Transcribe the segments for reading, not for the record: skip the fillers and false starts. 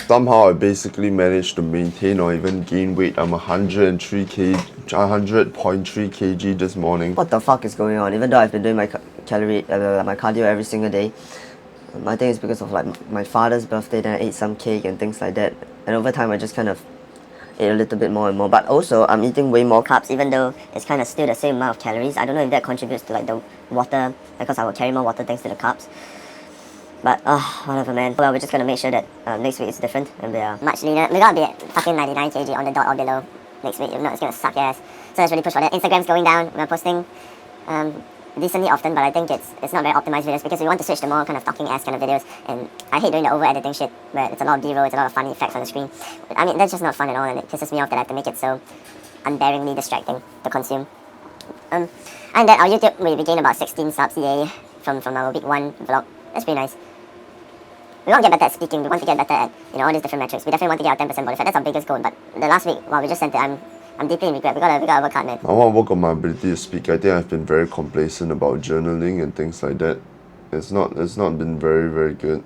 Somehow I basically managed to maintain or even gain weight. I'm 100.3 kg this morning. What the fuck is going on? Even though I've been doing my my cardio every single day, I think it's because of like my father's birthday. Then I ate some cake and things like that. And over time, I just kind of ate a little bit more and more. But also, I'm eating way more carbs, even though it's kind of still the same amount of calories. I don't know if that contributes to like the water, because I will carry more water thanks to the carbs. But whatever, man. Well, we're just gonna make sure that next week is different and we are much leaner. We're gonna be at fucking 99 kg on the dot or below next week. If not, it's gonna suck ass. So let's really push for that. Instagram's going down. We're posting decently often, but I think it's not very optimized videos because we want to switch to more kind of talking ass kind of videos. And I hate doing the over editing shit where it's a lot of B-roll, it's a lot of funny effects on the screen. I mean, that's just not fun at all, and it pisses me off that I have to make it so unbearingly distracting to consume. And that our YouTube, we gained about 16 subs, yay, from our week 1 vlog. That's pretty nice. We want to get better at speaking, we want to get better at, all these different metrics. We definitely want to get our 10% body fat, that's our biggest goal. But the last week, while we just sent it, I'm deeply in regret. We gotta work hard, man. I want to work on my ability to speak. I think I've been very complacent about journaling and things like that. It's not been very, very good.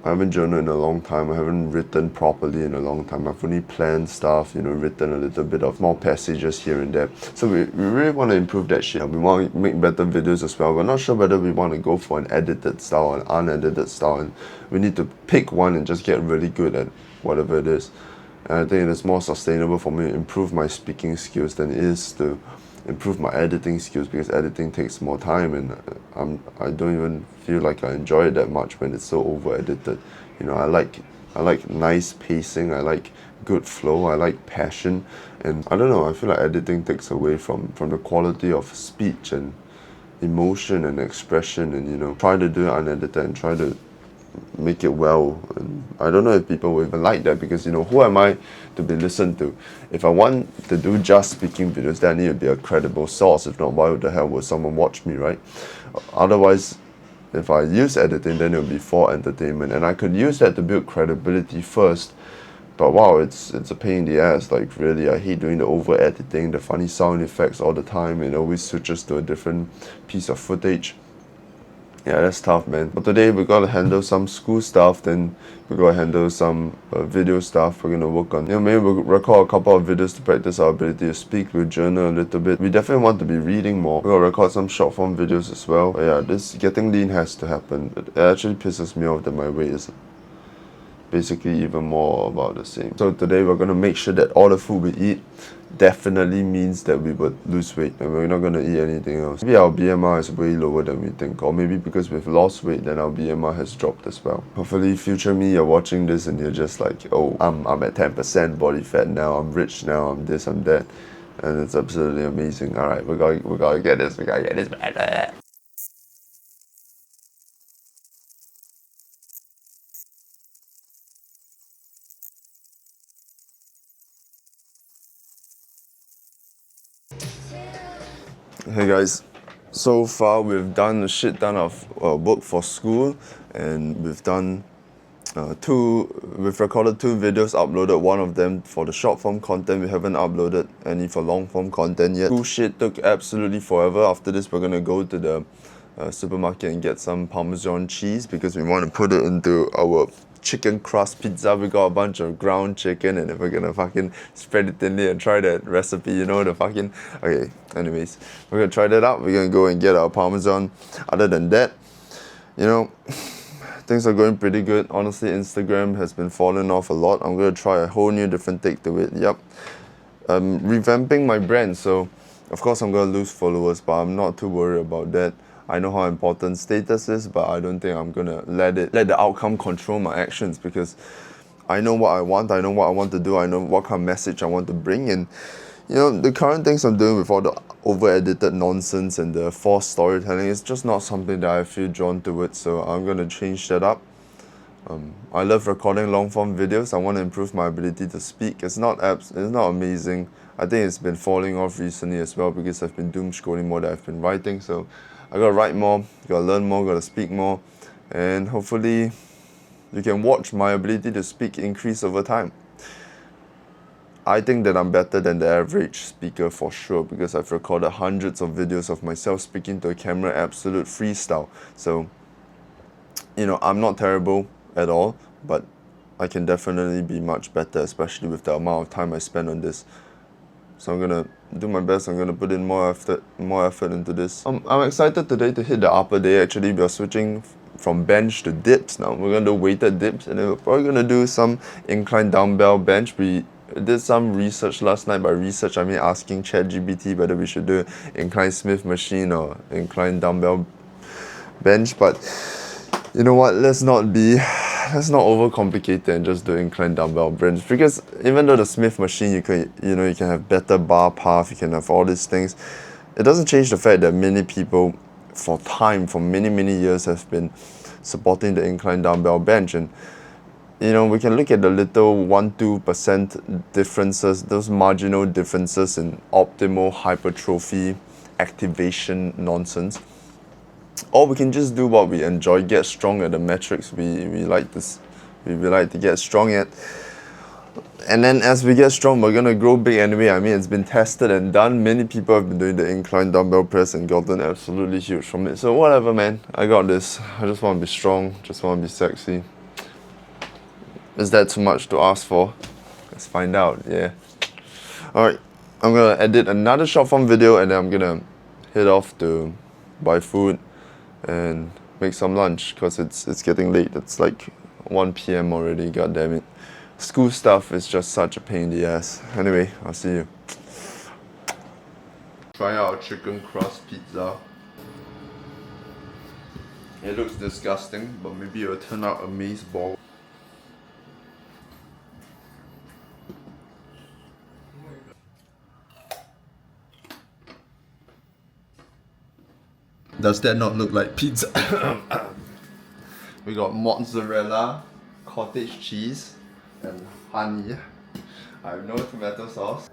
I haven't journaled in a long time. I haven't written properly in a long time. I've only planned stuff, written a little bit of small passages here and there. So we really want to improve that shit. We want to make better videos as well. We're not sure whether we want to go for an edited style or an unedited style. And we need to pick one and just get really good at whatever it is. And I think it's more sustainable for me to improve my speaking skills than it is to improve my editing skills, because editing takes more time and I don't even feel like I enjoy it that much when it's so over edited. I like nice pacing, I like good flow, I like passion, and I don't know, I feel like editing takes away from the quality of speech and emotion and expression, and try to do it unedited and try to make it well. And I don't know if people will even like that, because who am I to be listened to? If I want to do just speaking videos, then I need to be a credible source. If not, why the hell would someone watch me, right? Otherwise, if I use editing, then it will be for entertainment, and I could use that to build credibility first. But wow, it's a pain in the ass. Like, really, I hate doing the over editing, the funny sound effects all the time, and it always switches to a different piece of footage. Yeah, that's tough, man. But today we gotta handle some school stuff, then we gotta handle some video stuff we're gonna work on. Maybe we'll record a couple of videos to practice our ability to speak. We'll journal a little bit. We definitely want to be reading more. We're gonna record some short form videos as well. But yeah, this getting lean has to happen. It actually pisses me off that my weight is basically even more about the same. So today we're gonna make sure that all the food we eat definitely means that we would lose weight, and we're not going to eat anything else. Maybe our BMI is way lower than we think, or maybe because we've lost weight, then our BMI has dropped as well. Hopefully future me, you're watching this and you're just like, oh, I'm at 10% body fat now, I'm rich now, I'm this, I'm that, and it's absolutely amazing. Alright, we gotta get this better. Hey guys, so far we've done a shit ton of work for school, and we've done we've recorded 2 videos, uploaded one of them for the short form content. We haven't uploaded any for long form content yet. School shit took absolutely forever. After this we're gonna go to the supermarket and get some Parmesan cheese, because we want to put it into our chicken crust pizza. We got a bunch of ground chicken, and if we're gonna fucking spread it thinly and try that recipe, okay, anyways, we're gonna try that out. We're gonna go and get our Parmesan. Other than that, things are going pretty good. Honestly, Instagram has been falling off a lot. I'm gonna try a whole new different take to it. Revamping my brand, so of course I'm gonna lose followers, but I'm not too worried about that. I know how important status is, but I don't think I'm gonna let the outcome control my actions, because I know what I want to do, I know what kind of message I want to bring in. The current things I'm doing with all the over-edited nonsense and the forced storytelling is just not something that I feel drawn towards, so I'm gonna change that up. I love recording long-form videos. I want to improve my ability to speak. It's not amazing. I think it's been falling off recently as well, because I've been doom scrolling more than I've been writing, so I gotta write more, gotta learn more, gotta speak more, and hopefully you can watch my ability to speak increase over time. I think that I'm better than the average speaker for sure, because I've recorded hundreds of videos of myself speaking to a camera, absolute freestyle. So, I'm not terrible at all, but I can definitely be much better, especially with the amount of time I spend on this. So I'm gonna do my best. I'm gonna put in more effort into this. I'm excited today to hit the upper day. Actually, we are switching from bench to dips now. We're gonna do weighted dips, and then we're probably gonna do some incline dumbbell bench. We did some research last night. By research, I mean asking ChatGPT whether we should do incline Smith machine or incline dumbbell bench. But you know what? Let's not overcomplicate it and just do incline dumbbell bench, because even though the Smith machine you can have better bar path, you can have all these things, it doesn't change the fact that many people for many years have been supporting the incline dumbbell bench. And we can look at the little 1-2% differences, those marginal differences in optimal hypertrophy activation nonsense. Or we can just do what we enjoy, get strong at the metrics we like to get strong at. And then as we get strong, we're gonna grow big anyway. I mean, it's been tested and done. Many people have been doing the incline dumbbell press and gotten absolutely huge from it. So whatever, man. I got this. I just want to be strong. Just want to be sexy. Is that too much to ask for? Let's find out. Yeah. Alright. I'm gonna edit another short form video, and then I'm gonna head off to buy food and make some lunch, because it's getting late. It's like 1 p.m. already. God damn it. School stuff is just such a pain in the ass. Anyway, I'll see you. Try out a chicken crust pizza. It looks disgusting, but maybe it'll turn out a maze ball. Does that not look like pizza? We got mozzarella, cottage cheese, and honey. I have no tomato sauce.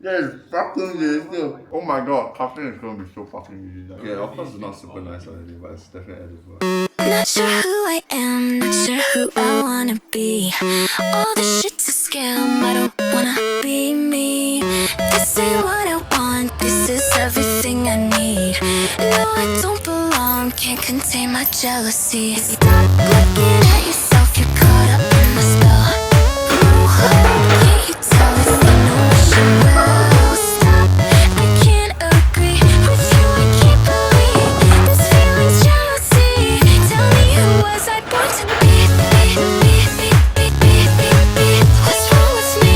Yeah, it's fucking delicious. Oh my god, coffee is gonna be so fucking easy. Yeah, of course it's not super nice already, but it's definitely edible. Not sure who I am, not sure who I wanna be. All this shit's a scam, I don't wanna be me. This ain't what I want, this is everything I need. No, I don't belong, can't contain my jealousy. Stop looking at yourself, you're caught up in the spell. Can't you tell this ain't no wishing well? Stop, I can't agree with you, I can't believe this feeling's jealousy. Tell me, who was I born to be? What's wrong with me?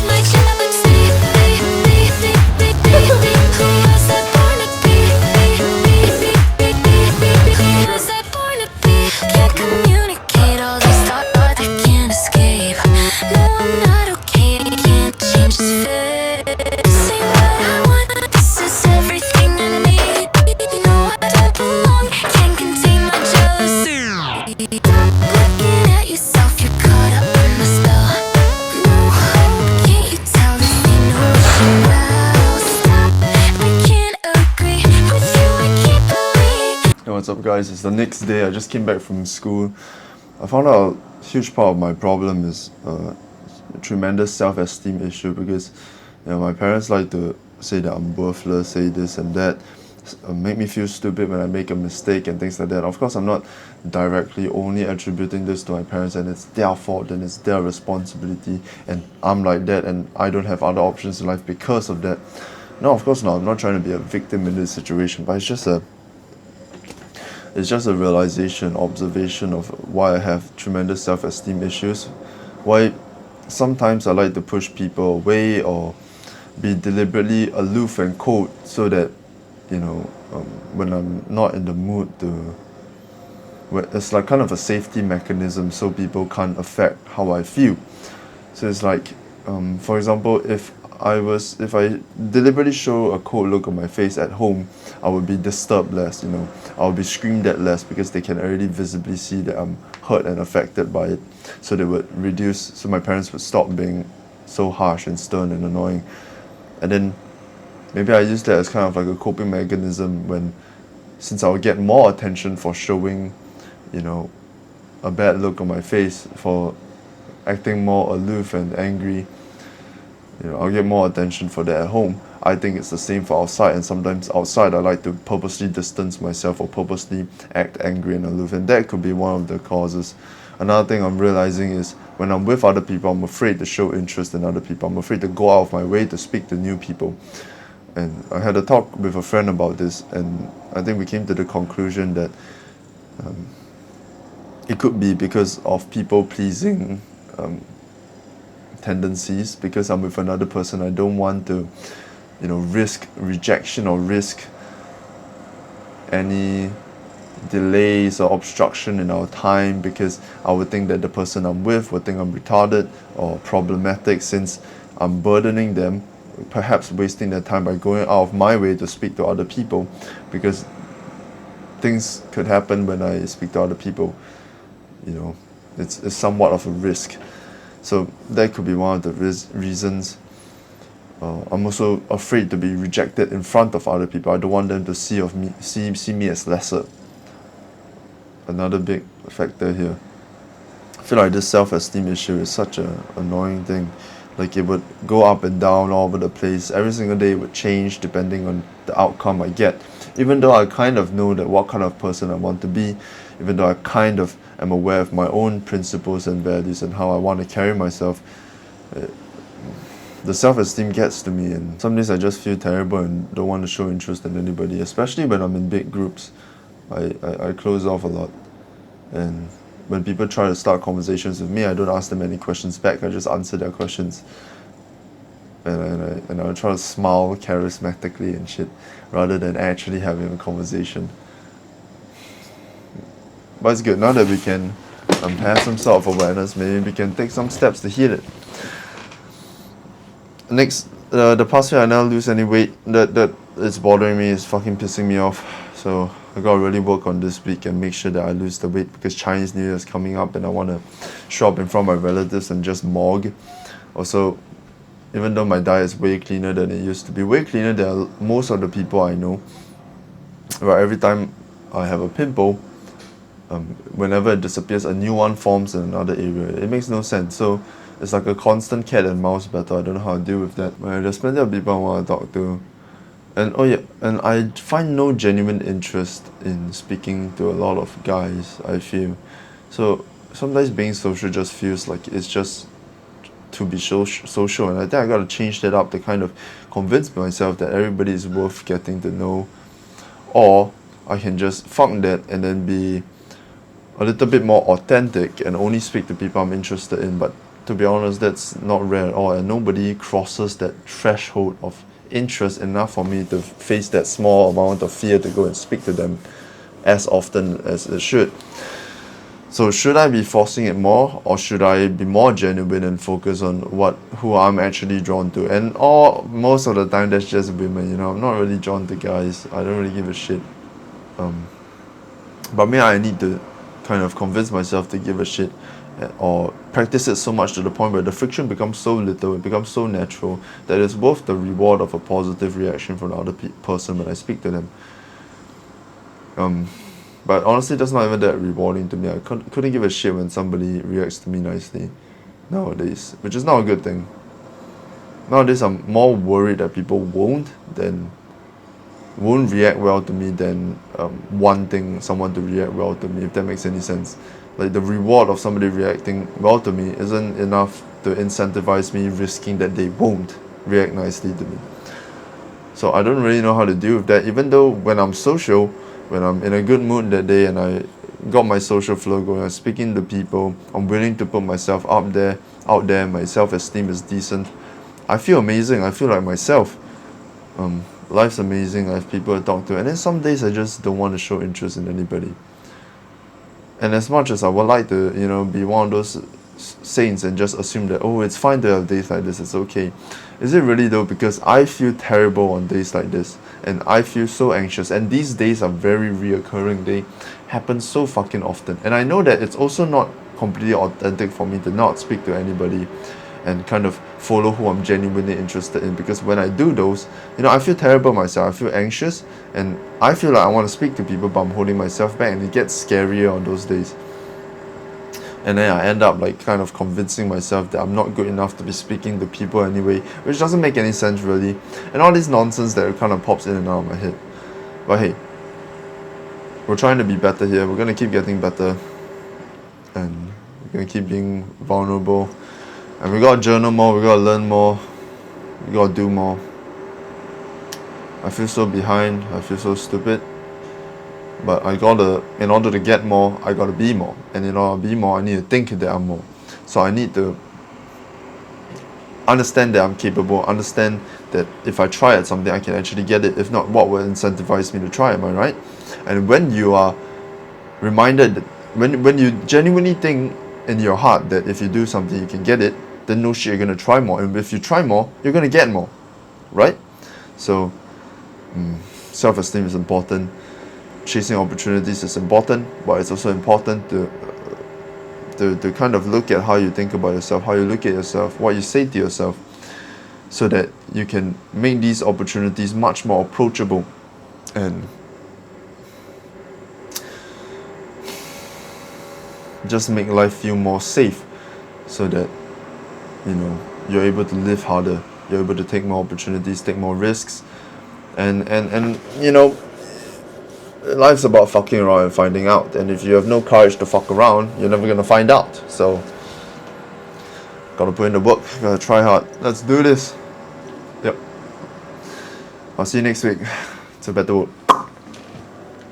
My jealousy. Who was I born to be? Who was I born to be? Can't communicate all these thoughts that can't escape. No, I'm not okay, can't change this face. Say what I want, this is everything I need. No, I don't belong, can't contain my jealousy. Stop looking at yourself, you're caught up in the spell. No hope, can't you tell this ain't no wishing well? Stop, I can't agree with you, I can't believe. Hey, what's up guys? It's the next day. I just came back from school. I found out a huge part of my problem is a tremendous self-esteem issue, because my parents like to say that I'm worthless, say this and that, make me feel stupid when I make a mistake and things like that. Of course, I'm not directly only attributing this to my parents, and it's their fault and it's their responsibility, and I'm like that and I don't have other options in life because of that. No, of course not. I'm not trying to be a victim in this situation, but it's just a realization, observation of why I have tremendous self-esteem issues, why sometimes I like to push people away or be deliberately aloof and cold, so that when I'm not in the mood it's like kind of a safety mechanism, so people can't affect how I feel. So it's like, for example, if I deliberately show a cold look on my face at home, I would be disturbed less, I would be screamed at less, because they can already visibly see that I'm hurt and affected by it. So my parents would stop being so harsh and stern and annoying. And then maybe I use that as kind of like a coping mechanism, since I would get more attention for showing, a bad look on my face, for acting more aloof and angry. I'll get more attention for that at home. I think it's the same for outside, and sometimes outside I like to purposely distance myself or purposely act angry and aloof, and that could be one of the causes. Another thing I'm realizing is when I'm with other people, I'm afraid to show interest in other people. I'm afraid to go out of my way to speak to new people. And I had a talk with a friend about this, and I think we came to the conclusion that it could be because of people pleasing tendencies. Because I'm with another person, I don't want to risk rejection or risk any delays or obstruction in our time, because I would think that the person I'm with would think I'm retarded or problematic, since I'm burdening them, perhaps wasting their time by going out of my way to speak to other people, because things could happen when I speak to other people. It's somewhat of a risk. So that could be one of the reasons. I'm also afraid to be rejected in front of other people. I don't want them to see me as lesser. Another big factor here. I feel like this self-esteem issue is such an annoying thing. Like, it would go up and down all over the place. Every single day it would change depending on the outcome I get. Even though I kind of know that what kind of person I want to be, even though I kind of am aware of my own principles and values and how I want to carry myself, the self-esteem gets to me, and some days I just feel terrible and don't want to show interest in anybody, especially when I'm in big groups. I close off a lot, and when people try to start conversations with me, I don't ask them any questions back. I just answer their questions, and I try to smile charismatically and shit, rather than actually having a conversation. But it's good now that we can have some sort of awareness. Maybe we can take some steps to heal it. Next, the past year I now lose any weight that is bothering me, is fucking pissing me off. So I gotta really work on this week and make sure that I lose the weight, because Chinese New Year is coming up and I want to show up in front of my relatives and just mog. Also, even though my diet is way cleaner than it used to be, way cleaner than most of the people I know, but every time I have a pimple, whenever it disappears, a new one forms in another area. It makes no sense. So it's like a constant cat and mouse battle. I don't know how to deal with that. There's plenty of people I want to talk to. And I find no genuine interest in speaking to a lot of guys, I feel. So sometimes being social just feels like it's just to be social, and I think I gotta change that up to kind of convince myself that everybody is worth getting to know. Or I can just fuck that and then be a little bit more authentic and only speak to people I'm interested in. But to be honest, that's not rare at all, and nobody crosses that threshold of interest enough for me to face that small amount of fear to go and speak to them as often as it should. So should I be forcing it more, or should I be more genuine and focus on who I'm actually drawn to? And most of the time that's just women. I'm not really drawn to guys. I don't really give a shit. But maybe I need to kind of convince myself to give a shit, or practice it so much to the point where the friction becomes so little, it becomes so natural, that it's worth the reward of a positive reaction from the other person when I speak to them. But honestly, that's not even that rewarding to me. I couldn't give a shit when somebody reacts to me nicely nowadays, which is not a good thing. Nowadays, I'm more worried that people won't react well to me than wanting someone to react well to me, if that makes any sense. Like, the reward of somebody reacting well to me isn't enough to incentivize me risking that they won't react nicely to me. So I don't really know how to deal with that, even though when I'm social, when I'm in a good mood that day and I got my social flow going, I'm speaking to people, I'm willing to put myself out there, my self-esteem is decent, I feel amazing, I feel like myself. Life's amazing, I have people to talk to, and then some days I just don't want to show interest in anybody. And as much as I would like to, be one of those saints and just assume that, it's fine to have days like this, it's okay. Is it really though? Because I feel terrible on days like this, and I feel so anxious, and these days are very reoccurring. They happen so fucking often, and I know that it's also not completely authentic for me to not speak to anybody and kind of follow who I'm genuinely interested in, because when I do those, I feel terrible myself, I feel anxious, and I feel like I want to speak to people, but I'm holding myself back, and it gets scarier on those days. and then I end up like kind of convincing myself that I'm not good enough to be speaking to people anyway, which doesn't make any sense really, and all this nonsense that kind of pops in and out of my head. But hey, we're trying to be better here. We're gonna keep getting better, and we're gonna keep being vulnerable, and we gotta journal more, we gotta learn more, we gotta do more. I feel so behind, I feel so stupid, but in order to get more, I gotta be more, and in order to be more, I need to think that I'm more. So I need to understand that I'm capable, understand that if I try at something, I can actually get it. If not, what will incentivize me to try? Am I right? And when you are reminded, when you genuinely think in your heart that if you do something, you can get it, then no shit, you're gonna try more. And if you try more, you're gonna get more, right? So, self-esteem is important. Chasing opportunities is important, but it's also important to kind of look at how you think about yourself, how you look at yourself, what you say to yourself, so that you can make these opportunities much more approachable and just make life feel more safe, so that you're able to live harder, you're able to take more opportunities, take more risks, and life's about fucking around and finding out. And if you have no courage to fuck around, you're never gonna find out. So, gotta put in the work, gotta try hard. Let's do this. Yep. I'll see you next week. It's a better work.